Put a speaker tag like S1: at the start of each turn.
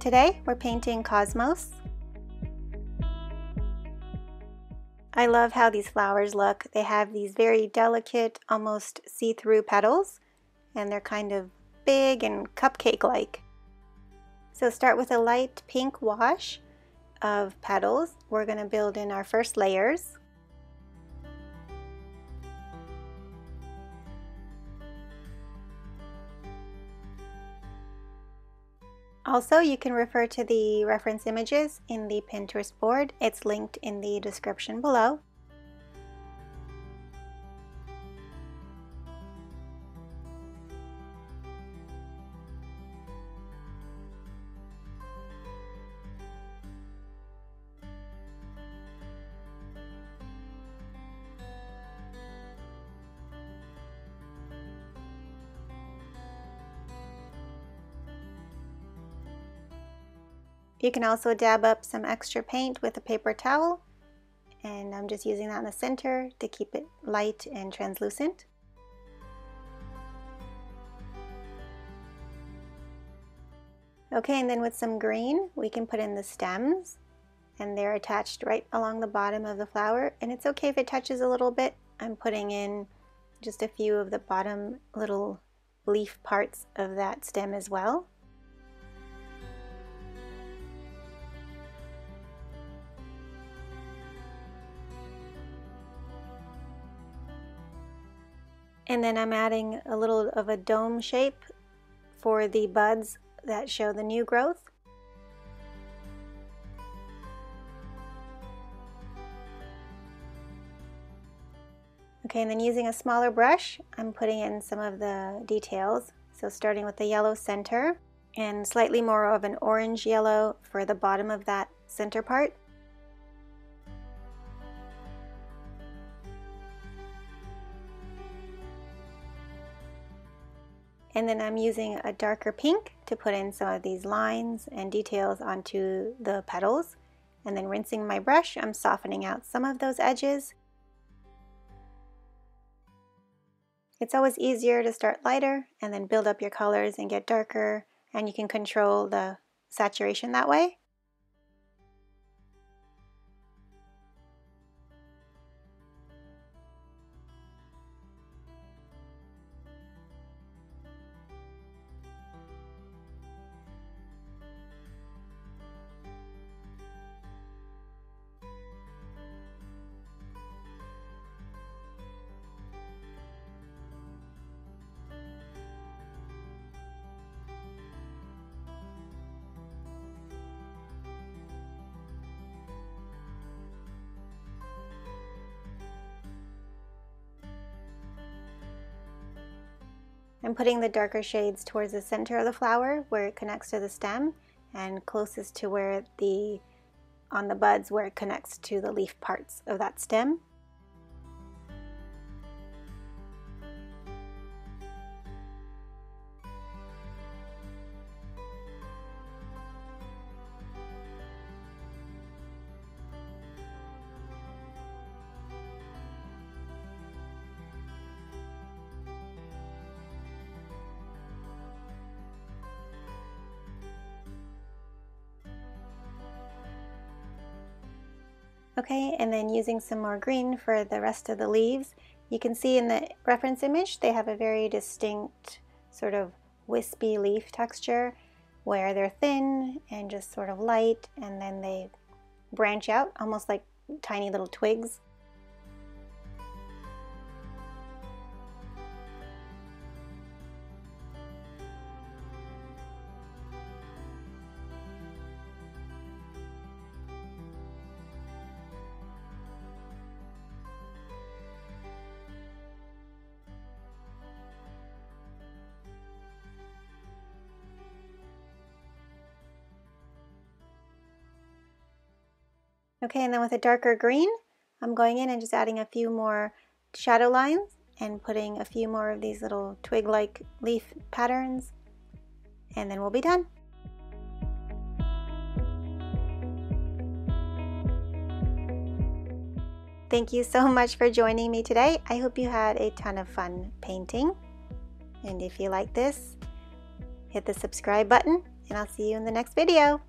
S1: Today we're painting Cosmos. I love how these flowers look. They have these very delicate, almost see-through petals, and they're kind of big and cupcake-like. So start with a light pink wash of petals. We're going to build in our first layers. Also, you can refer to the reference images in the Pinterest board. It's linked in the description below. You can also dab up some extra paint with a paper towel, and I'm just using that in the center to keep it light and translucent. Okay, and then with some green we can put in the stems, and they're attached right along the bottom of the flower, and it's okay if it touches a little bit. I'm putting in just a few of the bottom little leaf parts of that stem as well. And then I'm adding a little of a dome shape for the buds that show the new growth. Okay, and then using a smaller brush, I'm putting in some of the details. So starting with the yellow center and slightly more of an orange yellow for the bottom of that center part. And then I'm using a darker pink to put in some of these lines and details onto the petals. And then rinsing my brush, I'm softening out some of those edges. It's always easier to start lighter and then build up your colors and get darker, and you can control the saturation that way. I'm putting the darker shades towards the center of the flower where it connects to the stem, and closest to where on the buds where it connects to the leaf parts of that stem. Okay, and then using some more green for the rest of the leaves. You can see in the reference image they have a very distinct sort of wispy leaf texture where they're thin and just sort of light, and then they branch out almost like tiny little twigs. Okay, and then with a darker green, I'm going in and just adding a few more shadow lines and putting a few more of these little twig-like leaf patterns, and then we'll be done. Thank you so much for joining me today. I hope you had a ton of fun painting. And if you like this, hit the subscribe button and I'll see you in the next video.